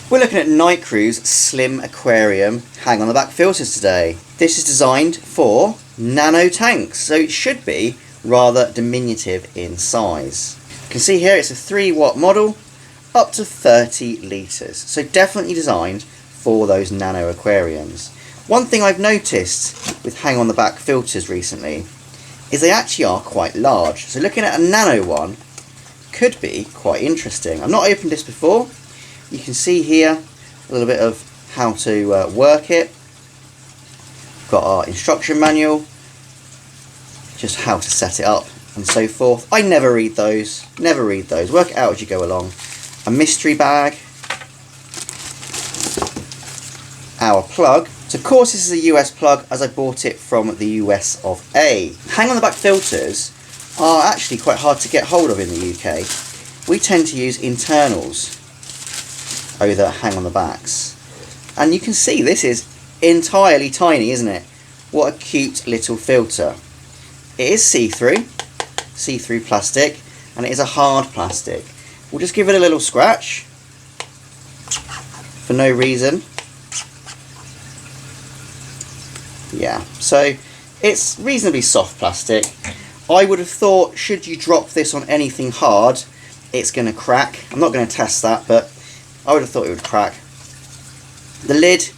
We're looking at NICREW's Slim Aquarium hang on the back filters today. This is designed for nano tanks, so it should be rather diminutive in size. You can see here it's a 3-watt model, up to 30 litres, so definitely designed for those nano aquariums. One thing I've noticed with hang on the back filters recently is they actually are quite large, so looking at a nano one could be quite interesting. I've not opened this before. You can see here a little bit of how to work it. Got our instruction manual, just how to set it up and so forth. I never read those, work it out as you go along. A mystery bag, our plug. So of course this is a US plug, as I bought it from the US of A. Hang on the back filters are actually quite hard to get hold of in the UK. We tend to use internals over the hang on the backs. And you can see this is entirely tiny, isn't it? What a cute little filter. It is see-through plastic, and it is a hard plastic. We'll just give it a little scratch for no reason. Yeah, so it's reasonably soft plastic. I would have thought, should you drop this on anything hard, it's going to crack. I'm not going to test that, but I would have thought it would crack. The lid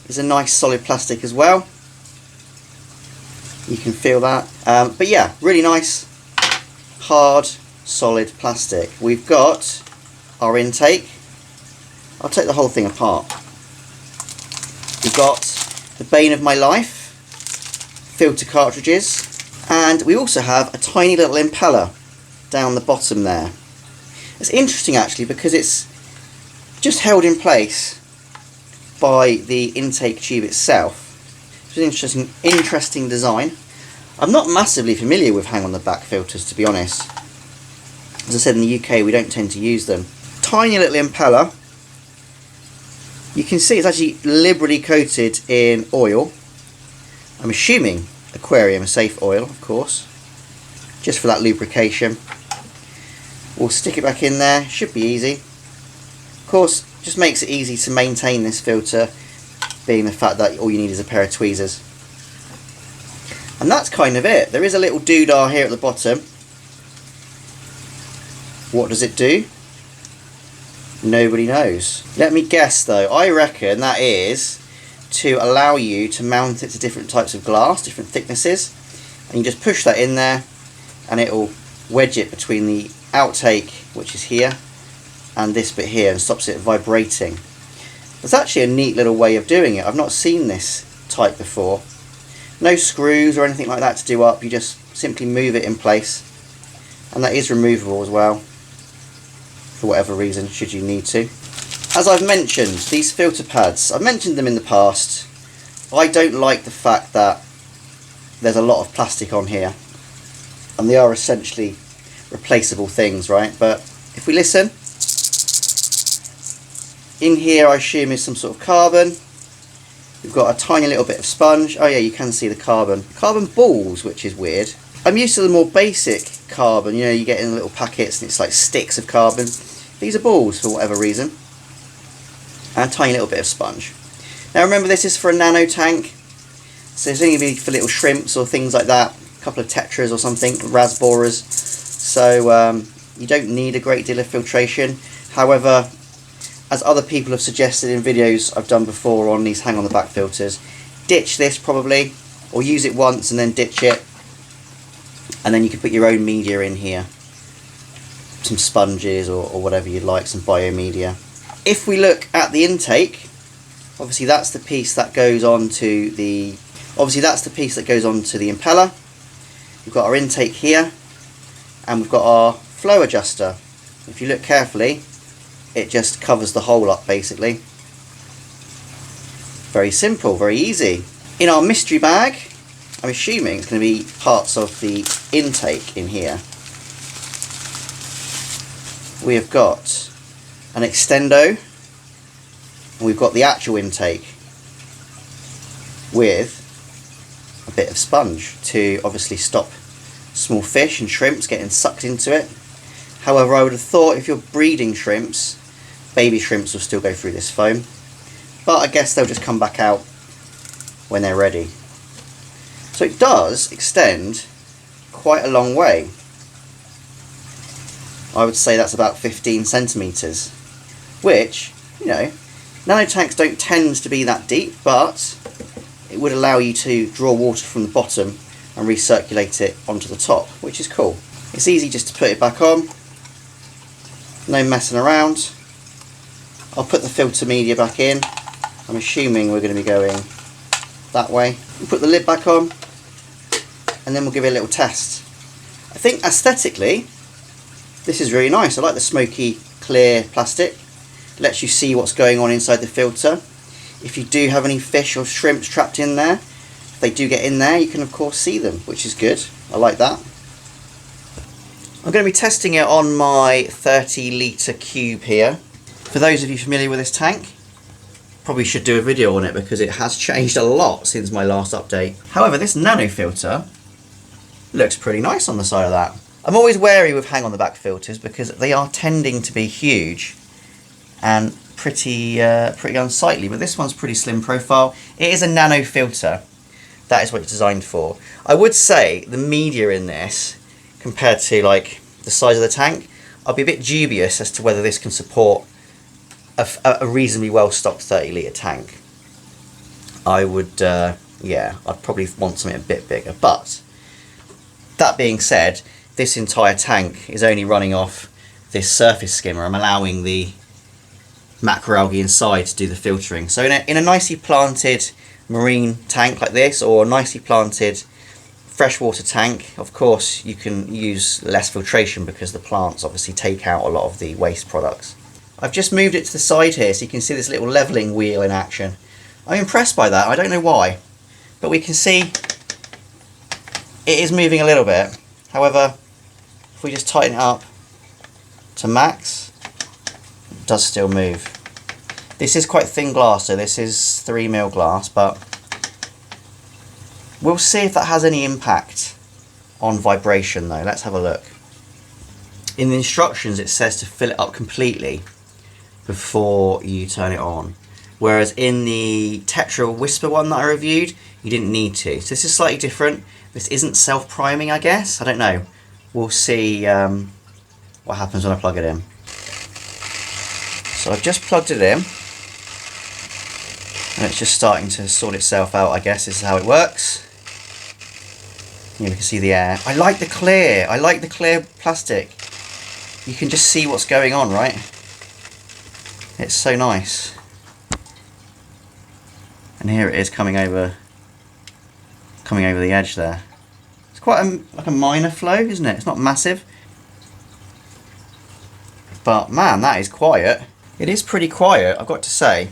is a nice solid plastic as well. You can feel that. But yeah, really nice, hard, solid plastic. We've got our intake. I'll take the whole thing apart. We've got the bane of my life, filter cartridges, and we also have a tiny little impeller down the bottom there. It's interesting actually because it's just held in place by the intake tube itself. It's an interesting design. I'm not massively familiar with hang on the back filters, to be honest. As I said, in the UK we don't tend to use them. Tiny little impeller. You can see it's actually liberally coated in oil. I'm assuming aquarium safe oil, of course, just for that lubrication. We'll stick it back in there, should be easy. Of course, just makes it easy to maintain this filter, being the fact that all you need is a pair of tweezers. And that's kind of it. There is a little doodah here at the bottom. What does it do? Nobody knows. Let me guess though, I reckon that is to allow you to mount it to different types of glass, different thicknesses, and you just push that in there and it will wedge it between the outtake, which is here, and this bit here, and stops it vibrating. It's actually a neat little way of doing it. I've not seen this type before. No screws or anything like that to do up, you just simply move it in place, and that is removable as well for whatever reason, should you need to. As I've mentioned, these filter pads, I've mentioned them in the past. I don't like the fact that there's a lot of plastic on here, and they are essentially replaceable things, right? But if we listen, in here I assume is some sort of carbon. We've got a tiny little bit of sponge. Oh yeah, you can see the carbon balls, which is weird. I'm used to the more basic carbon, you know, you get in little packets and it's like sticks of carbon. These are balls for whatever reason. And a tiny little bit of sponge. Now remember, this is for a nano tank, so it's only for little shrimps or things like that, a couple of tetras or something, rasboras, so you don't need a great deal of filtration. However, as other people have suggested in videos I've done before on these hang on the back filters, ditch this probably, or use it once and then ditch it, and then you can put your own media in here, some sponges or whatever you'd like, some biomedia. If we look at the intake, obviously that's the piece that goes onto the impeller. We've got our intake here, and we've got our flow adjuster. If you look carefully, it just covers the hole up basically. Very simple, very easy. In our mystery bag, I'm assuming it's going to be parts of the intake in here. We have got an extendo, and we've got the actual intake with a bit of sponge to obviously stop small fish and shrimps getting sucked into it. However, I would have thought if you're breeding shrimps, baby shrimps will still go through this foam, but I guess they'll just come back out when they're ready. So it does extend quite a long way. I would say that's about 15 centimetres, which, you know, nano tanks don't tend to be that deep, but it would allow you to draw water from the bottom and recirculate it onto the top, which is cool. It's easy just to put it back on, no messing around. I'll put the filter media back in. I'm assuming we're going to be going that way. We'll put the lid back on and then we'll give it a little test. I think aesthetically this is really nice. I like the smoky clear plastic. It lets you see what's going on inside the filter. If you do have any fish or shrimps trapped in there, if they do get in there, you can of course see them, which is good. I like that. I'm going to be testing it on my 30 litre cube here. For those of you familiar with this tank, probably should do a video on it because it has changed a lot since my last update. However, this nano filter looks pretty nice on the side of that. I'm always wary with hang on the back filters because they are tending to be huge and pretty unsightly, but this one's pretty slim profile. It is a nano filter. That is what it's designed for. I would say the media in this, compared to like the size of the tank, I'll be a bit dubious as to whether this can support a reasonably well stocked 30 litre tank. I would, yeah, I'd probably want something a bit bigger, but that being said, this entire tank is only running off this surface skimmer. I'm allowing the macroalgae inside to do the filtering. So in a nicely planted marine tank like this, or a nicely planted freshwater tank, of course you can use less filtration because the plants obviously take out a lot of the waste products. I've just moved it to the side here so you can see this little levelling wheel in action. I'm impressed by that. I don't know why, but we can see it is moving a little bit. However, if we just tighten it up to max, it does still move. This is quite thin glass, so this is 3mm glass, but we'll see if that has any impact on vibration though. Let's have a look. In the instructions it says to fill it up completely before you turn it on, whereas in the Tetra Whisper one that I reviewed, you didn't need to. So this is slightly different. This isn't self-priming, I guess. I don't know. We'll see what happens when I plug it in. So I've just plugged it in, and it's just starting to sort itself out, I guess. This is how it works. You can see the air. I like the clear. I like the clear plastic. You can just see what's going on, right? It's so nice. And here it is coming over the edge there. It's quite like a minor flow, isn't it? It's not massive. But man, that is quiet. It is pretty quiet, I've got to say.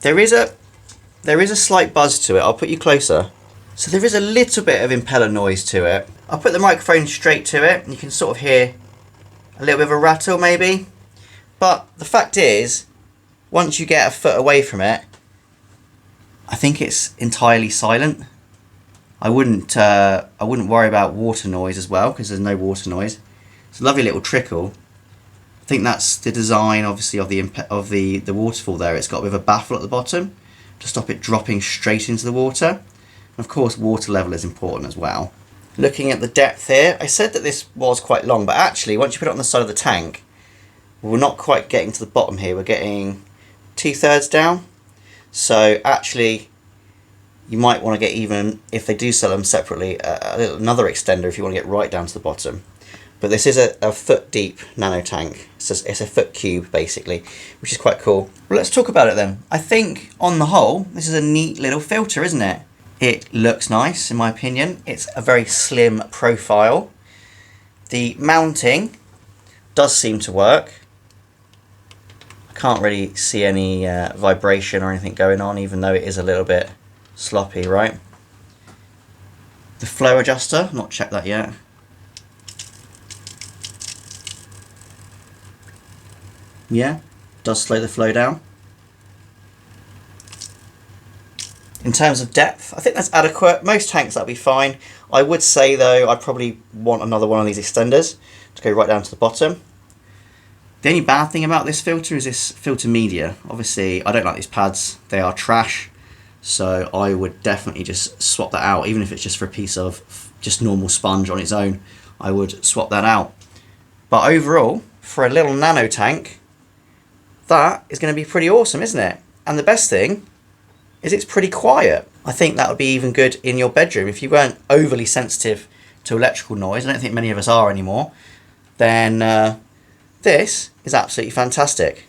There is a slight buzz to it. I'll put you closer. So there is a little bit of impeller noise to it. I'll put the microphone straight to it and you can sort of hear a little bit of a rattle maybe. But the fact is, once you get a foot away from it, I think it's entirely silent. I wouldn't worry about water noise as well, because there's no water noise. It's a lovely little trickle. I think that's the design, obviously, of the waterfall there. It's got a bit of a baffle at the bottom to stop it dropping straight into the water. And of course, water level is important as well. Looking at the depth here, I said that this was quite long, but actually, once you put it on the side of the tank, we're not quite getting to the bottom here. We're getting 2/3 down. So actually, you might want to get, even if they do sell them separately, another extender if you want to get right down to the bottom. But this is a foot deep nano tank. It's a foot cube basically, which is quite cool. Well, let's talk about it then. I think on the whole, this is a neat little filter, isn't it? It looks nice in my opinion. It's a very slim profile. The mounting does seem to work. I can't really see any vibration or anything going on, even though it is a little bit sloppy, right? The flow adjuster, not checked that yet. Yeah, does slow the flow down. In terms of depth, I think that's adequate. Most tanks that'll be fine. I would say though, I'd probably want another one of these extenders to go right down to the bottom. The only bad thing about this filter is this filter media. Obviously, I don't like these pads. They are trash. So I would definitely just swap that out, even if it's just for a piece of just normal sponge on its own. I would swap that out. But overall, for a little nano tank, that is going to be pretty awesome, isn't it? And the best thing is it's pretty quiet. I think that would be even good in your bedroom. If you weren't overly sensitive to electrical noise, I don't think many of us are anymore, then this is absolutely fantastic.